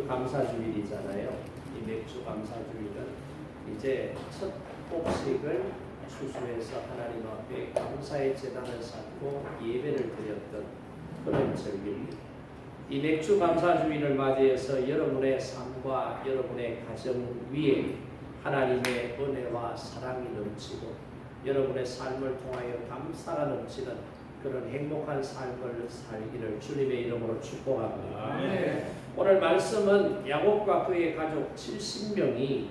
감사주일이잖아요. 이 맥주 감사주일은 이제 첫 곡식을 추수해서 하나님 앞에 감사의 제단을 쌓고 예배를 드렸던 그런 절기입니다. 이 맥주 감사주일을 맞이해서 여러분의 삶과 여러분의 가정 위에 하나님의 은혜와 사랑이 넘치고 여러분의 삶을 통하여 감사가 넘치는 그런 행복한 삶을 살기를 주님의 이름으로 축복합니다. 아멘. 오늘 말씀은 야곱과 그의 가족 70명이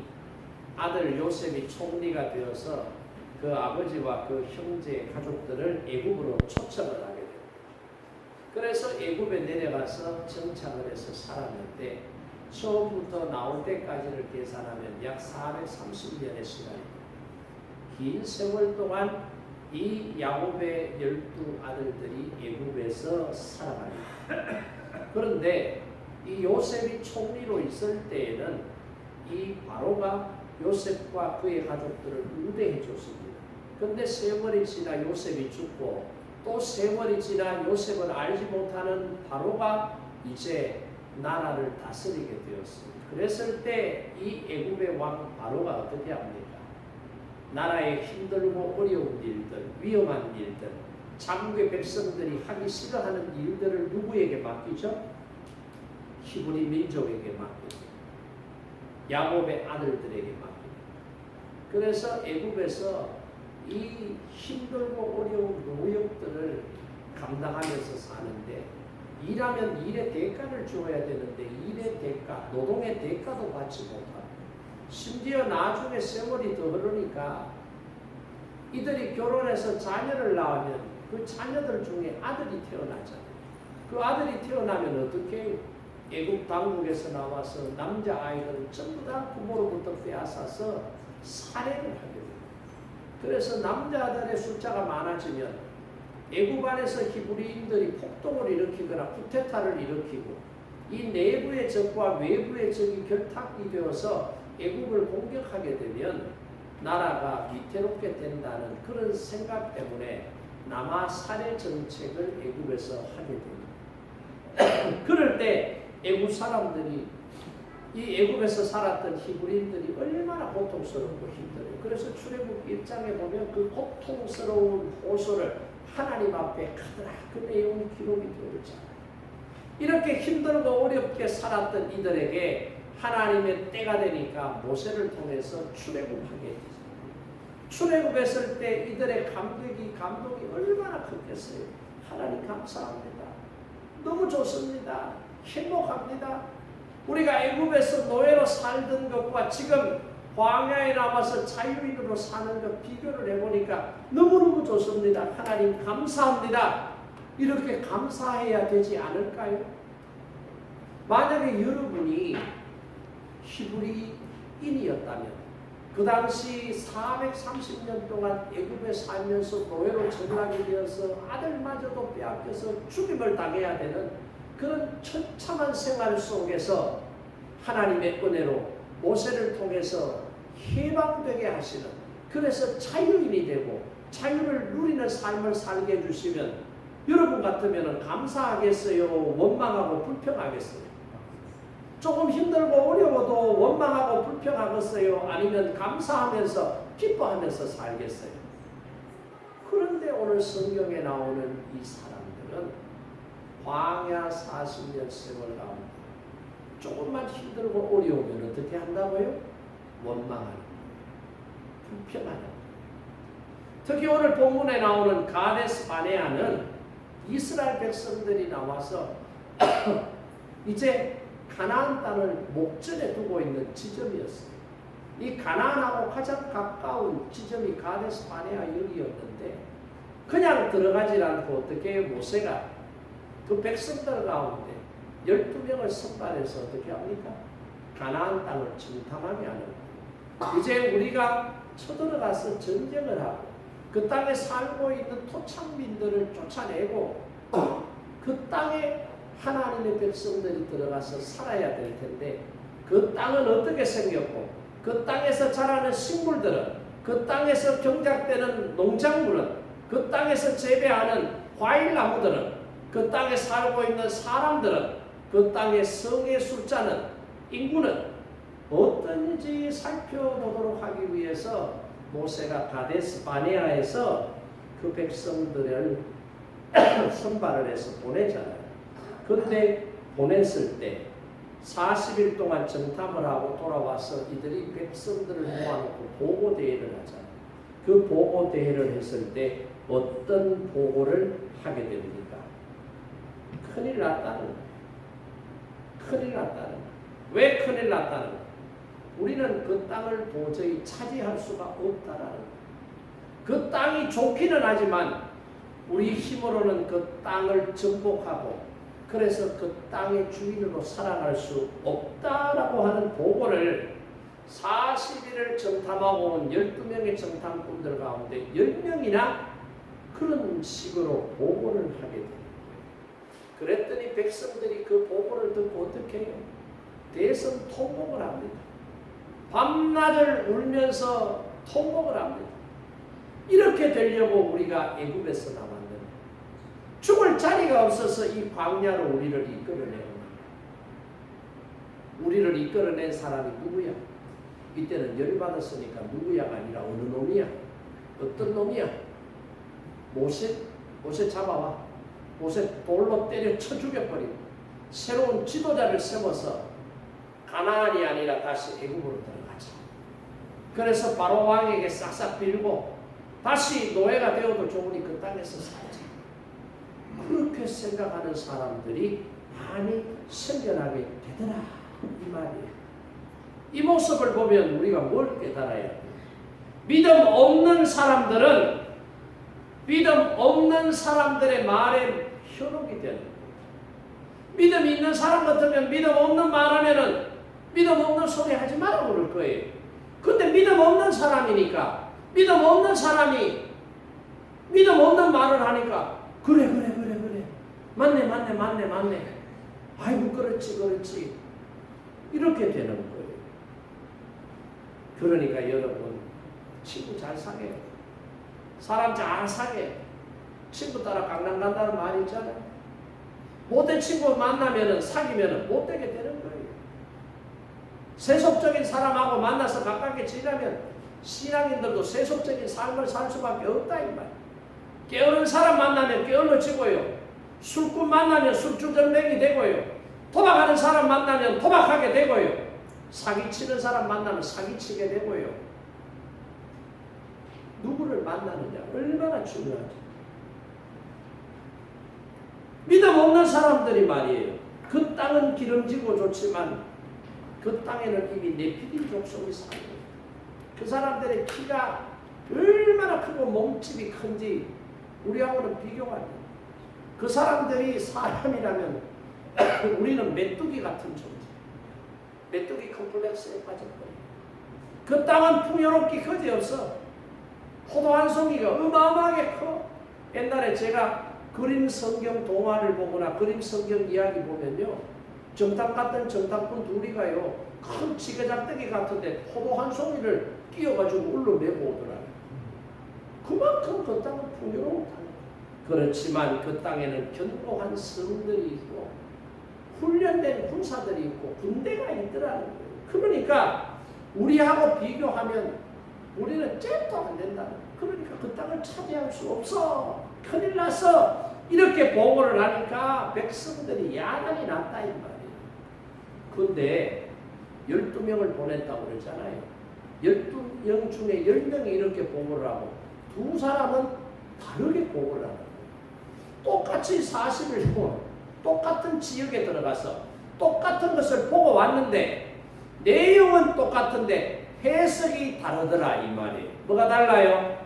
아들 요셉이 총리가 되어서 그 아버지와 그 형제 가족들을 애굽으로 초청을 하게 됩니다. 그래서 애굽에 내려가서 정착을 해서 살았는데 처음부터 나올 때까지를 계산하면 약 430년의 시간입니다. 긴 세월 동안 이 야곱의 12 아들들이 애굽에서 살아갑니다. 그런데 이 요셉이 총리로 있을 때에는 이 바로가 요셉과 그의 가족들을 우대해 줬습니다. 그런데 세월이 지나 요셉이 죽고 또 세월이 지나 요셉을 알지 못하는 바로가 이제 나라를 다스리게 되었습니다. 그랬을 때 이 애굽의 왕 바로가 어떻게 합니까? 나라의 힘들고 어려운 일들, 위험한 일들, 자국의 백성들이 하기 싫어하는 일들을 누구에게 맡기죠? 히브리 민족에게 맡깁니다. 야곱의 아들들에게 맡깁니다. 그래서 애굽에서 이 힘들고 어려운 노역들을 감당하면서 사는데 일하면 일의 대가를 주어야 되는데 일의 대가, 노동의 대가도 받지 못하고 심지어 나중에 세월이 더 흐르니까 이들이 결혼해서 자녀를 낳으면 그 자녀들 중에 아들이 태어나잖아요. 그 아들이 태어나면 어떻게 애국 당국에서 나와서 남자 아이들은 전부 다 부모로부터 빼앗아서 살해를 하게 됩니다. 그래서 남자들의 숫자가 많아지면 애국 안에서 히브리인들이 폭동을 일으키거나 쿠데타를 일으키고 이 내부의 적과 외부의 적이 결탁이 되어서 애국을 공격하게 되면 나라가 위태롭게 된다는 그런 생각 때문에 남아 살해 정책을 애국에서 하게 됩니다. 그럴 때 애국 사람들이 이 애국에서 살았던 히브리인들이 얼마나 고통스럽고 힘들어요. 그래서 출애굽 1장에 보면 그 고통스러운 호소를 하나님 앞에 가더라 그 내용이 기록이 되어 있잖아요. 이렇게 힘들고 어렵게 살았던 이들에게 하나님의 때가 되니까 모세를 통해서 출애굽하게 되죠. 출애굽했을 때 이들의 감동이 얼마나 컸겠어요. 하나님 감사합니다. 너무 좋습니다. 행복합니다. 우리가 애굽에서 노예로 살던 것과 지금 광야에 남아서 자유인으로 사는 것 비교를 해보니까 너무너무 좋습니다. 하나님 감사합니다. 이렇게 감사해야 되지 않을까요? 만약에 여러분이 히브리인이었다면 그 당시 430년 동안 애굽에 살면서 노예로 전락이 되어서 아들마저도 빼앗겨서 죽임을 당해야 되는 그런 처참한 생활 속에서 하나님의 은혜로 모세를 통해서 해방되게 하시는, 그래서 자유인이 되고 자유를 누리는 삶을 살게 해주시면 여러분 같으면 감사하겠어요? 원망하고 불평하겠어요? 조금 힘들고 어려워도 원망하고 불평하겠어요? 아니면 감사하면서 기뻐하면서 살겠어요? 그런데 오늘 성경에 나오는 이 사람들은 광야 40년 세월 가운데 조금만 힘들고 어려우면 어떻게 한다고요? 원망하는, 불평하는. 특히 오늘 본문에 나오는 가데스 바네아는 이스라엘 백성들이 나와서 이제 가나안 땅을 목전에 두고 있는 지점이었어요. 이 가나안하고 가장 가까운 지점이 가데스 바네아 여기였는데 그냥 들어가지 않고 어떻게 모세가 그 백성들 가운데 12명을 선발해서 어떻게 합니까? 가나안 땅을 정탐하게 하는 거예요. 이제 우리가 쳐들어가서 전쟁을 하고 그 땅에 살고 있는 토착민들을 쫓아내고 그 땅에 하나님의 백성들이 들어가서 살아야 될 텐데 그 땅은 어떻게 생겼고 그 땅에서 자라는 식물들은, 그 땅에서 경작되는 농작물은, 그 땅에서 재배하는 과일나무들은, 그 땅에 살고 있는 사람들은, 그 땅의 성의 숫자는 인구는 어떤지 살펴보도록 하기 위해서 모세가 가데스 바네아에서 그 백성들을 선발을 해서 보내잖아요. 그런데 보냈을 때 40일 동안 정탐을 하고 돌아와서 이들이 백성들을 모아놓고 보고 대회를 하잖아요. 그 보고 대회를 했을 때 어떤 보고를 하게 됩니까? 큰일 났다는 거예요. 큰일 났다는 거예요. 왜 큰일 났다는 거예요? 우리는 그 땅을 도저히 차지할 수가 없다라는 거예요. 그 땅이 좋기는 하지만 우리 힘으로는 그 땅을 정복하고 그래서 그 땅의 주인으로 살아갈 수 없다라고 하는 보고를 40일을 정탐하고 온 12명의 정탐꾼들 가운데 10명이나 그런 식으로 보고를 하게 됩니다. 그랬더니 백성들이 그 보고를 듣고 어떻게 해요? 대성 통곡을 합니다. 밤낮을 울면서 통곡을 합니다. 이렇게 되려고 우리가 애굽에서 나왔는데 죽을 자리가 없어서 이 광야로 우리를 이끌어내는 우리를 이끌어낸 사람이 누구야? 이때는 열받았으니까 누구야가 아니라 어느 놈이야? 어떤 놈이야? 모세 잡아와. 모세 돌로 때려 쳐 죽여버리고 새로운 지도자를 세워서 가나안이 아니라 다시 애굽으로 들어가자. 그래서 바로 왕에게 싹싹 빌고 다시 노예가 되어도 좋으니 그 땅에서 살자. 그렇게 생각하는 사람들이 많이 생겨나게 되더라 이 말이에요. 이 모습을 보면 우리가 뭘 깨달아야 돼요? 믿음 없는 사람들은 믿음 없는 사람들의 말에 현혹이 되는 거예요. 믿음이 있는 사람 같으면 믿음 없는 말하면은 믿음 없는 소리 하지 말라고 그럴 거예요. 근데 믿음 없는 사람이니까 믿음 없는 사람이 믿음 없는 말을 하니까 그래 맞네 아이고 그렇지 이렇게 되는 거예요. 그러니까 여러분 친구 잘 사귀어요. 사람 잘 사귀어요. 친구 따라 강남 간다는 말이 있잖아요. 못된 친구 만나면은 사귀면은 못되게 되는 거예요. 세속적인 사람하고 만나서 가깝게 지내면 신앙인들도 세속적인 삶을 살 수밖에 없다 이 말. 게으른 사람 만나면 게을러지고요. 술꾼 만나면 술주정뱅이 되고요. 도박하는 사람 만나면 도박하게 되고요. 사기치는 사람 만나면 사기치게 되고요. 누구를 만나느냐 얼마나 중요하죠. 믿음 없는 사람들이 말이에요. 그 땅은 기름지고 좋지만 그 땅에는 이미 네피림 족속이 살고 그 사람들의 키가 얼마나 크고 몸집이 큰지 우리하고는 비교가 안 돼요. 그 사람들이 사람이라면 우리는 메뚜기 같은 존재. 메뚜기 컴플렉스에 빠졌거든요. 그 땅은 풍요롭기 그지없어. 포도 한 송이가 어마어마하게 커. 옛날에 제가 그림 성경 동화를 보거나 그림 성경 이야기 보면요. 정탐 같은 정탐꾼 둘이가요. 큰 지게작대기 같은데 포도 한 송이를 끼워가지고 울러내고 오더라고요. 그만큼 그 땅은 풍요롭다. 그렇지만 그 땅에는 견고한 성들이 있고 훈련된 군사들이 있고 군대가 있더라는 거예요. 그러니까 우리하고 비교하면 우리는 잽도 안 된다는 거예요. 그러니까 그 땅을 차지할 수 없어. 큰일 났어. 이렇게 보고를 하니까 백성들이 야단이 났다 이 말이에요. 근데 12명을 보냈다고 그랬잖아요. 12명 중에 10명이 이렇게 보고를 하고 두 사람은 다르게 보고를 하는 거예요. 똑같이 40일 동안 똑같은 지역에 들어가서 똑같은 것을 보고 왔는데 내용은 똑같은데 해석이 다르더라 이 말이에요. 뭐가 달라요?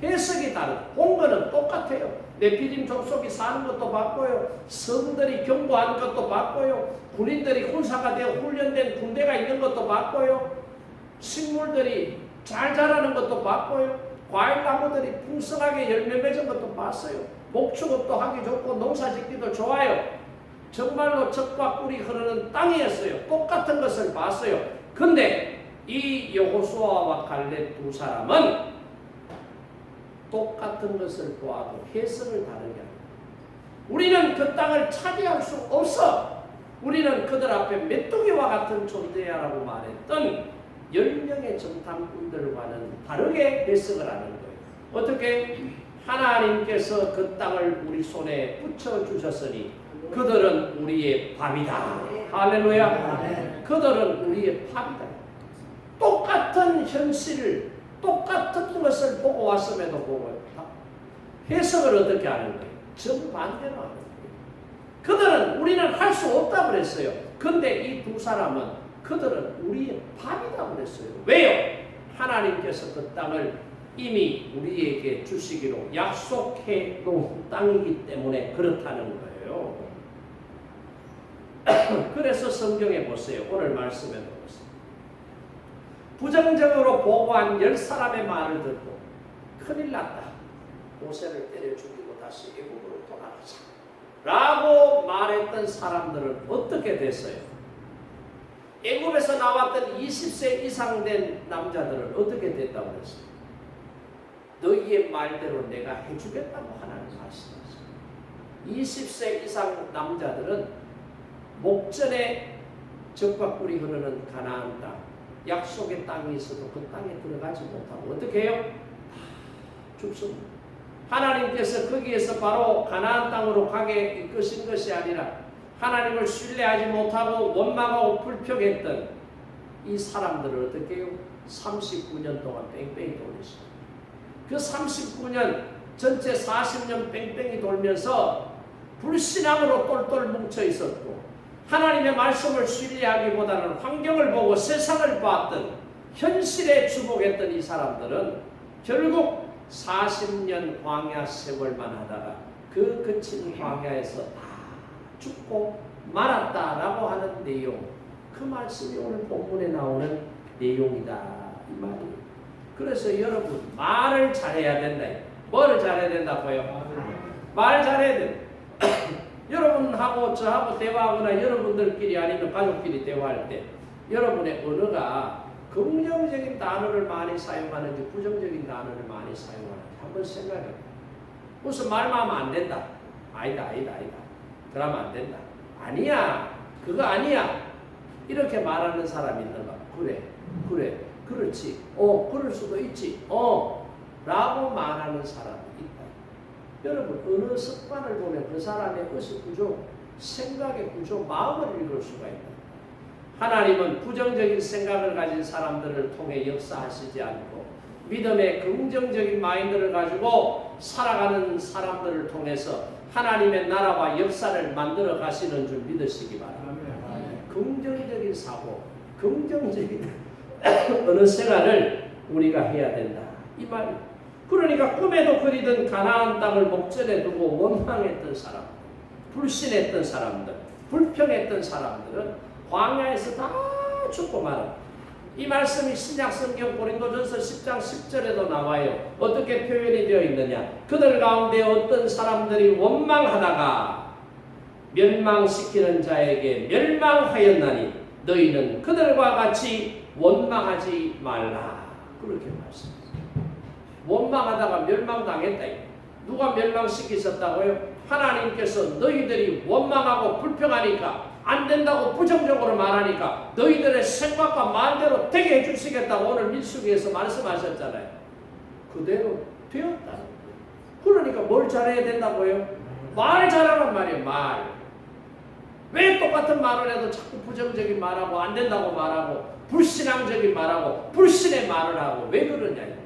해석이 다르다. 본 거는 똑같아요. 네피림 족속이 사는 것도 봤고요. 성들이 견고한 것도 봤고요. 군인들이 군사가 되어 훈련된 군대가 있는 것도 봤고요. 식물들이 잘 자라는 것도 봤고요. 과일나무들이 풍성하게 열매 맺은 것도 봤어요. 목축업도 하기 좋고 농사짓기도 좋아요. 정말로 젖과 꿀이 흐르는 땅이었어요. 똑같은 것을 봤어요. 근데 이 여호수아와 갈렙 두 사람은 똑같은 것을 보아도 해석을 다르게 합니다. 우리는 그 땅을 차지할 수 없어. 우리는 그들 앞에 메뚜기와 같은 존재야라고 말했던 10명의 정탐꾼들과는 다르게 해석을 하는 거예요. 어떻게? 하나님께서 그 땅을 우리 손에 붙여주셨으니 그들은 우리의 밥이다. 할렐루야. 그들은 우리의 밥이다. 똑같은 현실을, 똑같은 것을 보고 왔음에도 보고 해석을 어떻게 하는 거예요? 정반대로 하는 거예요. 그들은 우리는 할 수 없다고 그랬어요. 근데 이 두 사람은 그들은 우리의 밥이라고 그랬어요. 왜요? 하나님께서 그 땅을 이미 우리에게 주시기로 약속해 놓은 땅이기 때문에 그렇다는 거예요. 그래서 성경에 보세요. 오늘 말씀에 보세요. 부정적으로 보고한 10사람의 말을 듣고 큰일 났다. 모세를 때려 죽이고 다시 애국으로 돌아가자 라고 말했던 사람들은 어떻게 됐어요? 애국에서 나왔던 20세 이상 된 남자들은 어떻게 됐다고 했어요? 너희의 말대로 내가 해주겠다고 하나님 말씀하셨어요. 20세 이상 남자들은 목전에 적과 꿀이 흐르는 가나안 땅, 약속의 땅이 있어도 그 땅에 들어가지 못하고 어떻게 해요? 다 죽습니다. 하나님께서 거기에서 바로 가나안 땅으로 가게 이끄신 것이 아니라 하나님을 신뢰하지 못하고 원망하고 불평했던 이 사람들을 어떻게 해요? 39년 동안 뺑뺑이 돌리십니다. 그 39년 전체 40년 뺑뺑이 돌면서 불신앙으로 똘똘 뭉쳐 있었고 하나님의 말씀을 신뢰하기보다는 환경을 보고 세상을 봤던 현실에 주목했던 이 사람들은 결국 40년 광야 세월만 하다가 그 거친 광야에서 다 죽고 말았다라고 하는 내용, 그 말씀이 오늘 본문에 나오는 내용이다 이 말이에요. 그래서 여러분 말을 잘해야 된다. 뭐를 잘해야 된다고요? 말 잘해야 된다. 여러분하고 저하고 대화하거나 여러분들끼리 아니면 가족끼리 대화할 때 여러분의 언어가 긍정적인 단어를 많이 사용하는지 부정적인 단어를 많이 사용하는지 한번 생각해요. 무슨 말만 하면 안 된다. 아니다. 그러면 안 된다. 아니야. 그거 아니야. 이렇게 말하는 사람이 있는가? 그래. 그렇지. 그럴 수도 있지. 라고 말하는 사람이 있다. 여러분 어느 습관을 보면 그 사람의 의식 구조, 생각의 구조, 마음을 읽을 수가 있다. 하나님은 부정적인 생각을 가진 사람들을 통해 역사하시지 않고 믿음의 긍정적인 마인드를 가지고 살아가는 사람들을 통해서 하나님의 나라와 역사를 만들어 가시는 줄 믿으시기 바랍니다. 긍정적인 사고, 긍정적인 어느 생활을 우리가 해야 된다. 이 말이에요. 그러니까 꿈에도 그리던 가나안 땅을 목전에 두고 원망했던 사람, 불신했던 사람들, 불평했던 사람들은 광야에서 다 죽고 말아. 이 말씀이 신약성경 고린도전서 10장 10절에도 나와요. 어떻게 표현이 되어 있느냐? 그들 가운데 어떤 사람들이 원망하다가 멸망시키는 자에게 멸망하였나니 너희는 그들과 같이 원망하지 말라. 그렇게 말씀합니다. 원망하다가 멸망당했다. 누가 멸망시키셨다고요? 하나님께서 너희들이 원망하고 불평하니까 안 된다고 부정적으로 말하니까 너희들의 생각과 마음대로 되게 해주시겠다고 오늘 민수기에서 말씀하셨잖아요. 그대로 되었다는 거예요. 그러니까 뭘 잘해야 된다고요? 말 잘하란 말이에요. 말. 왜 똑같은 말을 해도 자꾸 부정적인 말하고 안 된다고 말하고 불신앙적인 말하고 불신의 말을 하고 왜 그러냐 이 말이에요.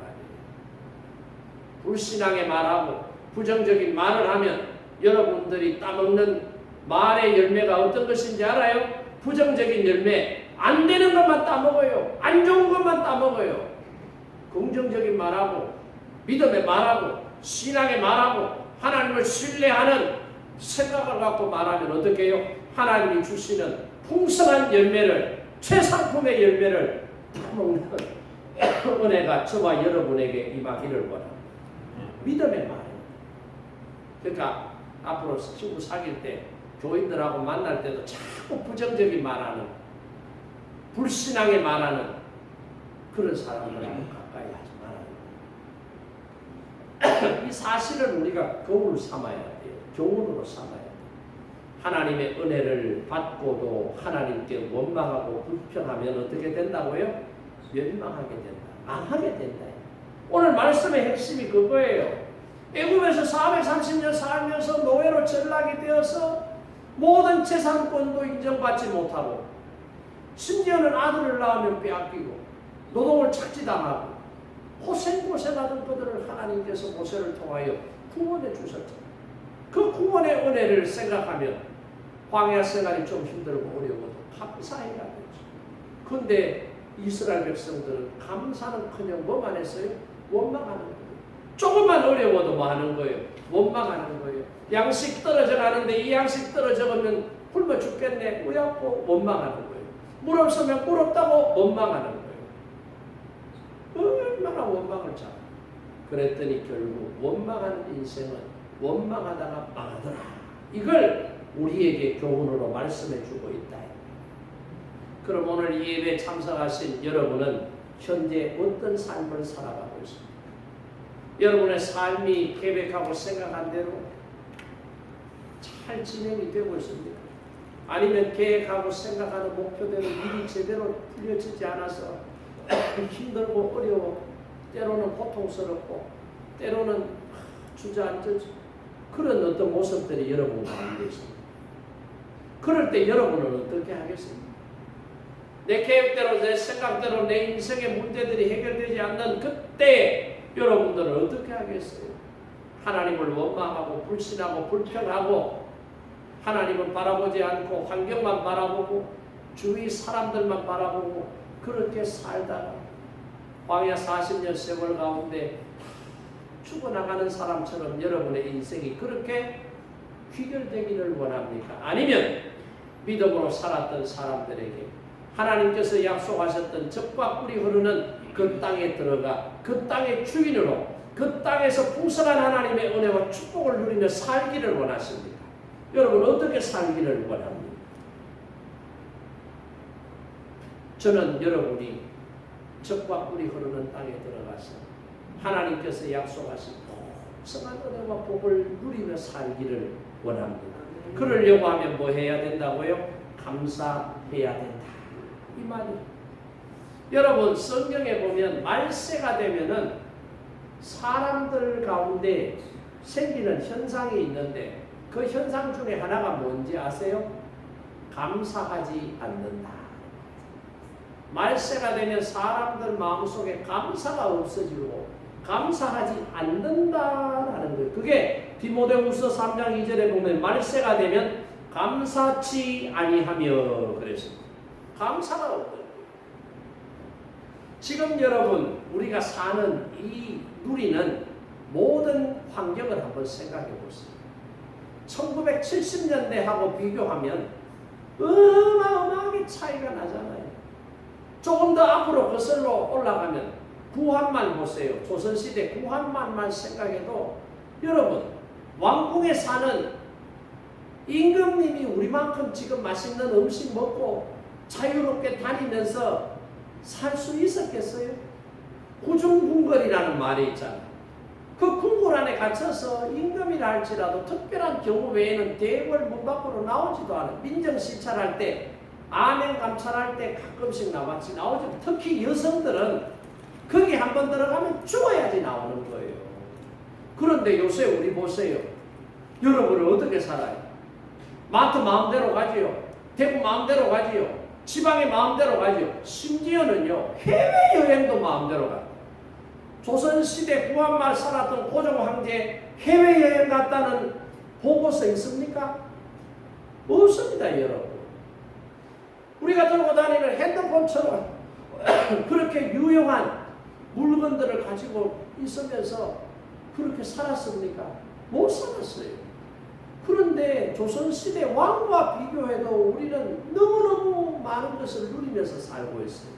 불신앙의 말하고 부정적인 말을 하면 여러분들이 따먹는 말의 열매가 어떤 것인지 알아요? 부정적인 열매, 안 되는 것만 따먹어요. 안 좋은 것만 따먹어요. 긍정적인 말하고 믿음의 말하고 신앙의 말하고 하나님을 신뢰하는 생각을 갖고 말하면 어떻게 해요? 하나님이 주시는 풍성한 열매를, 최상품의 열매를 따먹는 은혜가 저와 여러분에게 임하기를 원합니다. 믿음의 말이에요. 그러니까 앞으로 친구 사귈 때 교인들하고 만날 때도 자꾸 부정적인 말하는, 불신앙의 말하는 그런 사람들하고 가까이 하지 말아야 돼요. 이 사실을 우리가 교훈을 삼아야 돼요. 교훈으로 삼아야 돼요. 하나님의 은혜를 받고도 하나님께 원망하고 불평하면 어떻게 된다고요? 멸망하게 된다. 망하게 된다. 오늘 말씀의 핵심이 그거예요. 애굽에서 430년 살면서 노예로 전락이 되어서 모든 재산권도 인정받지 못하고 심지어는 아들을 낳으면 빼앗기고 노동을 착지당하고 고생하던 그들을 하나님께서 모세를 통하여 구원해 주셨잖아요. 그 구원의 은혜를 생각하면 광야 생활이 좀 힘들고 어려워도 감사해야 되죠. 그런데 이스라엘 백성들은 감사는커녕 뭐만 했어요? 원망하는 거예요. 조금만 어려워도 뭐 하는 거예요? 원망하는 거예요. 양식 떨어져 가는데 이 양식 떨어져 가면 굶어 죽겠네. 우야고 원망하는 거예요. 물 없으면 물 없다고 원망하는 거예요. 얼마나 원망을 잘해. 그랬더니 결국 원망하는 인생은 원망하다가 망하더라. 이걸 우리에게 교훈으로 말씀해 주고 있다. 그럼 오늘 이 예배에 참석하신 여러분은 현재 어떤 삶을 살아가고 있습니까? 여러분의 삶이 계획하고 생각한 대로 잘 진행이 되고 있습니까? 아니면 계획하고 생각하는 목표대로 일이 제대로 풀려지지 않아서 힘들고 어려워, 때로는 고통스럽고 때로는 주저앉아서 그런 어떤 모습들이 여러분 가운데 있습니다. 그럴 때 여러분은 어떻게 하겠습니까? 내 계획대로 내 생각대로 내 인생의 문제들이 해결되지 않는 그때 여러분들은 어떻게 하겠어요? 하나님을 원망하고 불신하고 불평하고 하나님을 바라보지 않고 환경만 바라보고 주위 사람들만 바라보고 그렇게 살다가 광야 40년 세월 가운데 죽어나가는 사람처럼 여러분의 인생이 그렇게 귀결되기를 원합니까? 아니면 믿음으로 살았던 사람들에게 하나님께서 약속하셨던 젖과 꿀이 흐르는 그 땅에 들어가 그 땅의 주인으로 그 땅에서 풍성한 하나님의 은혜와 축복을 누리며 살기를 원하십니까? 여러분 어떻게 살기를 원합니까? 저는 여러분이 젖과 꿀이 흐르는 땅에 들어가서 하나님께서 약속하신 풍성한 은혜와 복을 누리며 살기를 원합니다. 그러려고 하면 뭐 해야 된다고요? 감사해야 된다. 이 말이에요. 여러분 성경에 보면 말세가 되면은 사람들 가운데 생기는 현상이 있는데 그 현상 중에 하나가 뭔지 아세요? 감사하지 않는다. 말세가 되면 사람들 마음속에 감사가 없어지고 감사하지 않는다라는 거예요. 그게 디모데후서 3장 2절에 보면 말세가 되면 감사치 아니하며 그랬습니다. 감사가 없어요. 지금 여러분 우리가 사는 이 누리는 모든 환경을 한번 생각해 보세요. 1970년대하고 비교하면 어마어마하게 차이가 나잖아요. 조금 더 앞으로 거슬러 올라가면 구한말 보세요. 조선시대 구한말만 생각해도 여러분 왕궁에 사는 임금님이 우리만큼 지금 맛있는 음식 먹고 자유롭게 다니면서 살 수 있었겠어요? 구중궁궐이라는 말이 있잖아요. 그 궁궐 안에 갇혀서 임금이라 할지라도 특별한 경우 외에는 대궐 문 밖으로 나오지도 않아요. 민정시찰할 때 아멘 감찰할 때 가끔씩 나왔지 나오지. 특히 여성들은 거기 한번 들어가면 죽어야지 나오는 거예요. 그런데 요새 우리 보세요. 여러분은 어떻게 살아요? 마트 마음대로 가지요. 대구 마음대로 가지요. 지방에 마음대로 가지요. 심지어는요 해외여행도 마음대로 가요. 조선시대 구한말 살았던 고종 황제 해외여행 갔다는 보고서 있습니까? 없습니다 여러분. 우리가 들고 다니는 핸드폰처럼 그렇게 유용한 물건들을 가지고 있으면서 그렇게 살았습니까? 못 살았어요. 그런데 조선시대 왕과 비교해도 우리는 너무너무 많은 것을 누리면서 살고 있어요.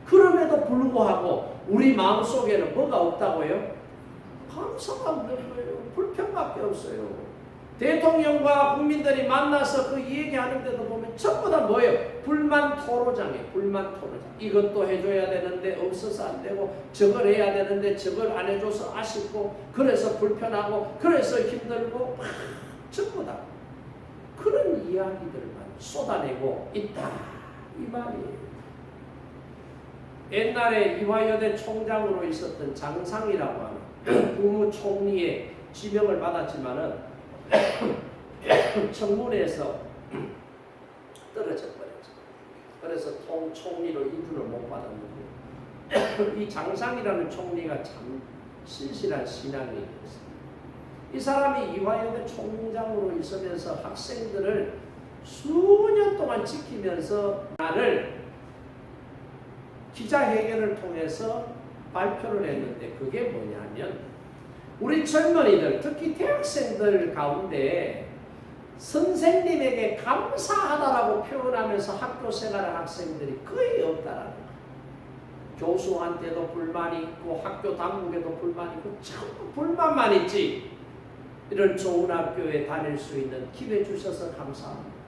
그럼에도 불구하고 우리 마음속에는 뭐가 없다고요? 감사가 없는 거예요. 불평밖에 없어요. 대통령과 국민들이 만나서 그 얘기하는데도 보면 전부 다 뭐예요? 불만 토로장이에요. 불만 토로장. 이것도 해줘야 되는데 없어서 안 되고 저걸 해야 되는데 저걸 안 해줘서 아쉽고 그래서 불편하고 그래서 힘들고 막 전부 다. 그런 이야기들만 쏟아내고 있다 이 말이에요. 옛날에 이화여대 총장으로 있었던 장상이라고 하는 국무총리의 지명을 받았지만은 청문회에서 떨어져 버렸죠. 그래서 총리로 인준을 못 받았는데 이 장상이라는 총리가 참 신실한 신앙이 있었어요. 이 사람이 이화여대 총장으로 있으면서 학생들을 수년 동안 지키면서 나를 기자회견을 통해서 발표를 했는데 그게 뭐냐면 우리 젊은이들 특히 대학생들 가운데 선생님에게 감사하다라고 표현하면서 학교 생활하는 학생들이 거의 없다라는 거예요. 교수한테도 불만이 있고 학교 당국에도 불만이 있고 전부 불만만 있지 이런 좋은 학교에 다닐 수 있는 기회 주셔서 감사합니다.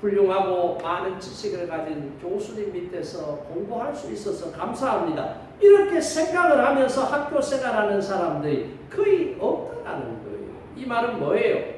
훌륭하고 많은 지식을 가진 교수님 밑에서 공부할 수 있어서 감사합니다. 이렇게 생각을 하면서 학교 생활하는 사람들이 거의 없다는 거예요. 이 말은 뭐예요?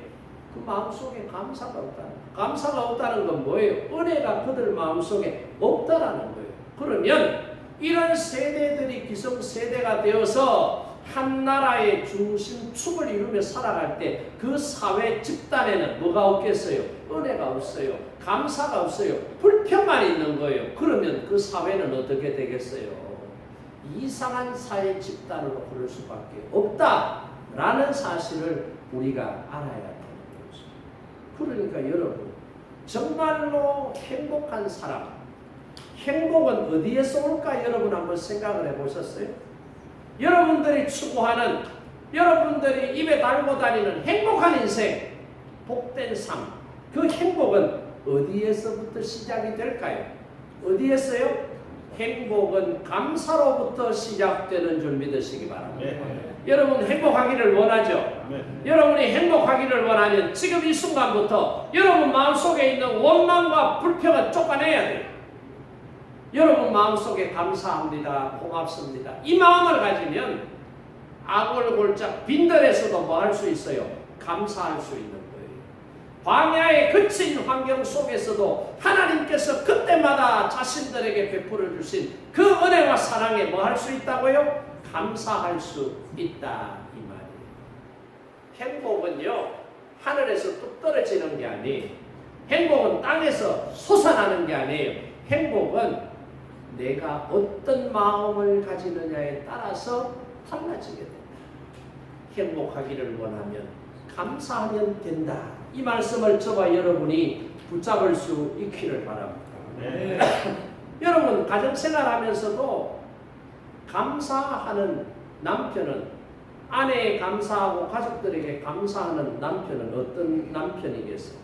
그 마음속에 감사가 없다는 거예요. 감사가 없다는 건 뭐예요? 은혜가 그들 마음속에 없다라는 거예요. 그러면 이런 세대들이 기성세대가 되어서 한 나라의 중심축을 이루며 살아갈 때 그 사회 집단에는 뭐가 없겠어요? 은혜가 없어요. 감사가 없어요. 불평만 있는 거예요. 그러면 그 사회는 어떻게 되겠어요? 이상한 사회 집단으로 흐를 수밖에 없다라는 사실을 우리가 알아야 되는 거죠. 그러니까 여러분 정말로 행복한 사람, 행복은 어디에서 올까 여러분 한번 생각을 해보셨어요? 여러분들이 추구하는 여러분들이 입에 달고 다니는 행복한 인생, 복된 삶, 그 행복은 어디에서부터 시작이 될까요? 어디에서요? 행복은 감사로부터 시작되는 줄 믿으시기 바랍니다. 여러분 행복하기를 원하죠? 여러분이 행복하기를 원하면 지금 이 순간부터 여러분 마음속에 있는 원망과 불평을 쫓아내야 돼요. 여러분 마음속에 감사합니다. 고맙습니다. 이 마음을 가지면 아골골짝 빈들에서도 뭐 할 수 있어요? 감사할 수 있는 거예요. 광야의 거친 환경 속에서도 하나님께서 그때마다 자신들에게 베풀어 주신 그 은혜와 사랑에 뭐 할 수 있다고요? 감사할 수 있다 이 말이에요. 행복은요 하늘에서 뚝 떨어지는 게 아니에요. 행복은 땅에서 솟아나는 게 아니에요. 행복은 내가 어떤 마음을 가지느냐에 따라서 달라지게 된다. 행복하기를 원하면 감사하면 된다. 이 말씀을 저와 여러분이 붙잡을 수 있기를 바랍니다. 네. 여러분 가정생활하면서도 감사하는 남편은 아내에 감사하고 가족들에게 감사하는 남편은 어떤 남편이겠어요?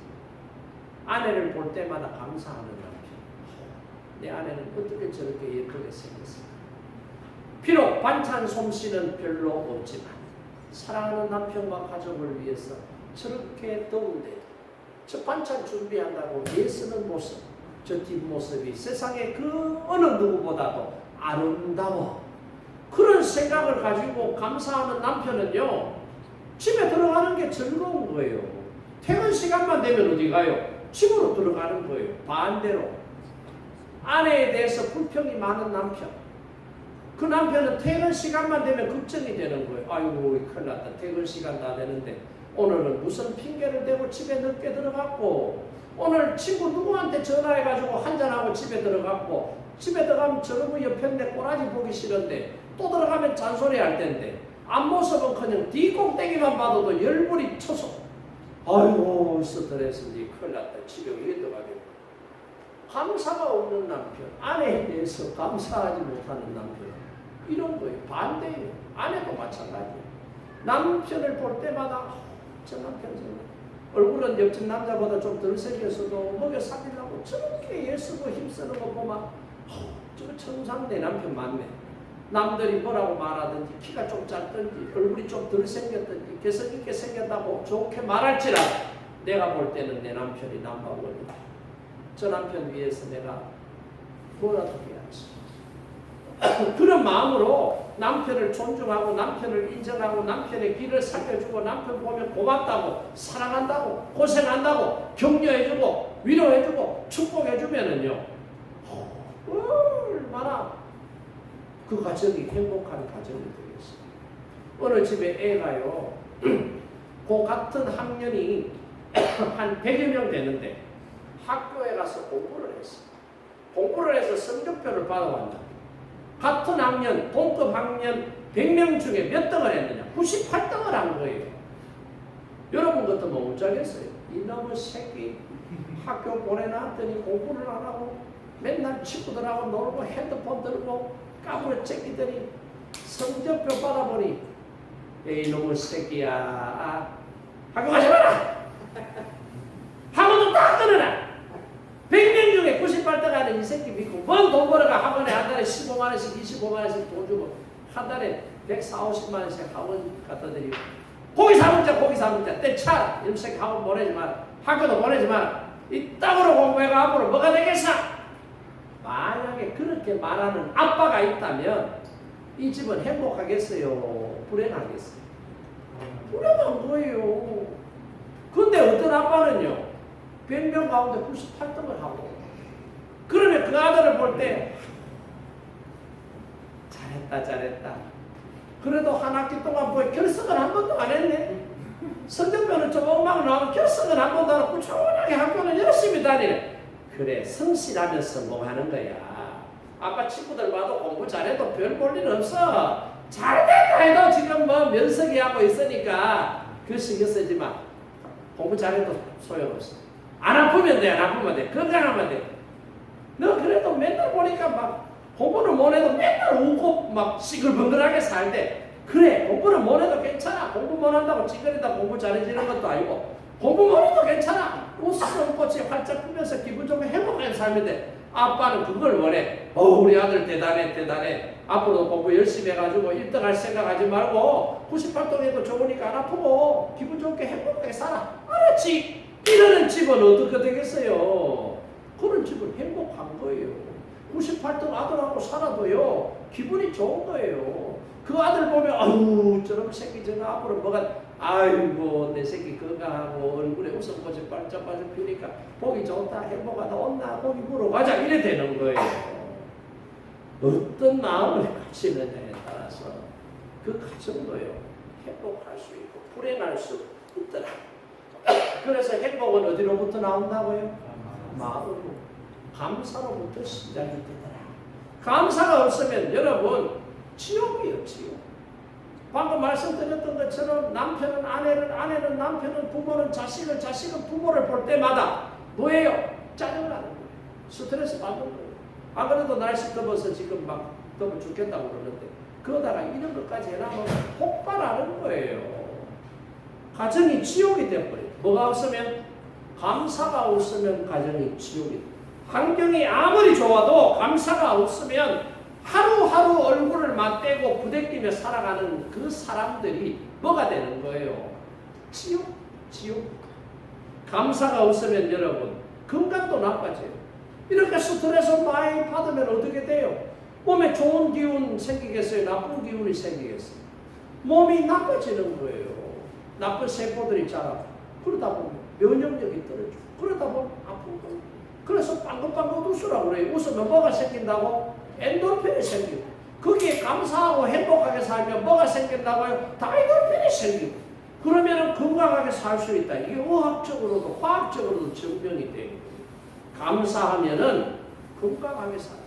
아내를 볼 때마다 감사하는 남편. 내 아내는 어떻게 저렇게 예쁘게 생겼을까? 비록 반찬 솜씨는 별로 없지만 사랑하는 남편과 가족을 위해서 저렇게 더운데 저 반찬 준비한다고 애쓰는 모습, 저 뒷모습이 세상에 그 어느 누구보다도 아름다워. 그런 생각을 가지고 감사하는 남편은요 집에 들어가는 게 즐거운 거예요. 퇴근 시간만 되면 어디 가요? 집으로 들어가는 거예요. 반대로 아내에 대해서 불평이 많은 남편, 그 남편은 퇴근 시간만 되면 걱정이 되는 거예요. 아이고 큰일 났다. 퇴근 시간 다 되는데 오늘은 무슨 핑계를 대고 집에 늦게 들어갔고, 오늘 친구 누구한테 전화해가지고 한잔하고 집에 들어갔고, 집에 들어가면 저러고 옆에 내 꼬라지 보기 싫은데 또 들어가면 잔소리 할 텐데 앞모습은 그냥 뒷꼭대기만 봐도 열불이 쳐서 아이고 스트레스니 큰일 났다. 집에 왜 들어가겠고. 감사가 없는 남편, 아내에 대해서 감사하지 못하는 남편, 이런 거예요. 반대예요. 아내도 마찬가지예요. 남편을 볼 때마다 저 남편 얼굴은 옆집 남자보다 좀 덜 생겼어도 먹여 살리려고 저렇게 애쓰고 힘쓰는 거 보면 저 천상 내 남편 맞네. 남들이 뭐라고 말하든지 키가 좀 작든지 얼굴이 좀 덜 생겼든지 개성 있게 생겼다고 좋게 말할지라도 내가 볼 때는 내 남편이 넘버원이다. 저 남편 위해서 내가 뭐라도 해야지. 그런 마음으로 남편을 존중하고 남편을 인정하고 남편의 길을 살려주고 남편 보면 고맙다고 사랑한다고 고생한다고 격려해주고 위로해주고 축복해주면은요 얼마나 그 가정이 행복한 가정이 되겠어요. 어느 집에 애가요 그 같은 학년이 한 100여 명 되는데 학교에 가서 공부를 했어. 공부를 해서 성적표를 받아왔다. 같은 학년, 동급 학년 100명 중에 몇 등을 했느냐? 98등을 한 거예요. 여러분 같으면 못자겠어요. 이놈의 새끼 학교 보내놨더니 공부를 안 하고 맨날 친구들하고 놀고 핸드폰 들고 까불어 째끼더니 성적표 받아보니 이놈의 새끼야 학교 가지 마라! 학원도 딱 끊어라! 100명 중에 98등 하는 이 새끼 믿고 뭔 돈 벌어가 학원에 한 달에 15만원씩 25만원씩 돈 주고 한 달에 140, 50만원씩 학원 갖다 드리고 고기 사먹자 떼차 이런 새끼 학원 보내지 마라 학교도 보내지 마라 이 땅으로 공부해가 앞으로 뭐가 되겠어? 만약에 그렇게 말하는 아빠가 있다면 이 집은 행복하겠어요? 불행하겠어요? 불행한 거예요. 근데 어떤 아빠는요 100명 가운데 98등을 하고 그러면 그 아들을 볼 때 잘했다 그래도 한 학기 동안 뭐 결석을 한 번도 안 했네. 성적표는 좀 엉망 나오고 결석을 한 번도 안 하고 꾸준하게 학교는 열심히 다니네. 그래 성실하면서 뭐 하는 거야. 아까 친구들 봐도 공부 잘해도 별 볼 일 없어. 잘됐다 해도 지금 뭐 면석이 하고 있으니까 그 신경 쓰지 마. 공부 잘해도 소용없어. 안 아프면 돼. 안 아프면 돼. 건강하면 돼. 너 그래도 맨날 보니까 막 공부를 못 해도 맨날 웃고 막 시글벙글하게 살대. 그래 공부를 못 해도 괜찮아. 공부 못 한다고 찌그리다 공부 잘해지는 것도 아니고 공부 못 해도 괜찮아. 웃음꽃이 활짝 피면서 기분 좋게 행복하게 살면 돼. 아빠는 그걸 원해. 우리 아들 대단해. 앞으로 공부 열심히 해가지고 1등 할 생각하지 말고 98등 해도 좋으니까 안 아프고 기분 좋게 행복하게 살아. 알았지? 이러는 집은 어떻게 되겠어요? 그런 집은 행복한 거예요. 98등 아들하고 살아도요 기분이 좋은 거예요. 그 아들 보면 아유 저런 새끼 저거 앞으로 뭐가 아이고 내 새끼 건강하고 얼굴에 웃음꽃이 반짝반짝 피니까 보기 좋다 행복하다 온나 고기 보러 가자 이래 되는 거예요. 어떤 마음을 가지느냐에 따라서 그 가정도요 행복할 수 있고 불행할 수 있더라. 그래서 행복은 어디로부터 나온다고요? 마음으로 감사로부터 시작이 되더라. 감사가 없으면 여러분 지옥이에요. 지옥. 방금 말씀드렸던 것처럼 남편은 아내는 남편은 부모는 자식은 부모를 볼 때마다 뭐예요? 짜증을 나는 거예요. 스트레스 받는 거예요. 안 그래도 날씨 더워서 지금 막 더워 죽겠다고 그러는데 그러다가 이런 것까지 해나면 폭발하는 거예요. 가정이 지옥이 되어버려요. 뭐가 없으면? 감사가 없으면 가정이 지옥이 돼요. 환경이 아무리 좋아도 감사가 없으면 하루하루 얼굴을 맞대고 부대끼며 살아가는 그 사람들이 뭐가 되는 거예요? 지옥. 감사가 없으면 여러분 건강도 나빠져요. 이렇게 스트레스 많이 받으면 어떻게 돼요? 몸에 좋은 기운 생기겠어요? 나쁜 기운이 생기겠어요? 몸이 나빠지는 거예요. 나쁜 세포들이 자라고 그러다 보면 면역력이 떨어지고 그러다 보면 아픈 거예요. 그래서 빵긋빵긋 웃으라고 그래요. 웃으면 뭐가 생긴다고? 엔도르핀이 생기고 거기에 감사하고 행복하게 살면 뭐가 생긴다고요? 다이돌핀이 생기고 그러면 건강하게 살 수 있다. 이게 의학적으로도 화학적으로도 증명이 돼요. 감사하면은 건강하게 살아요.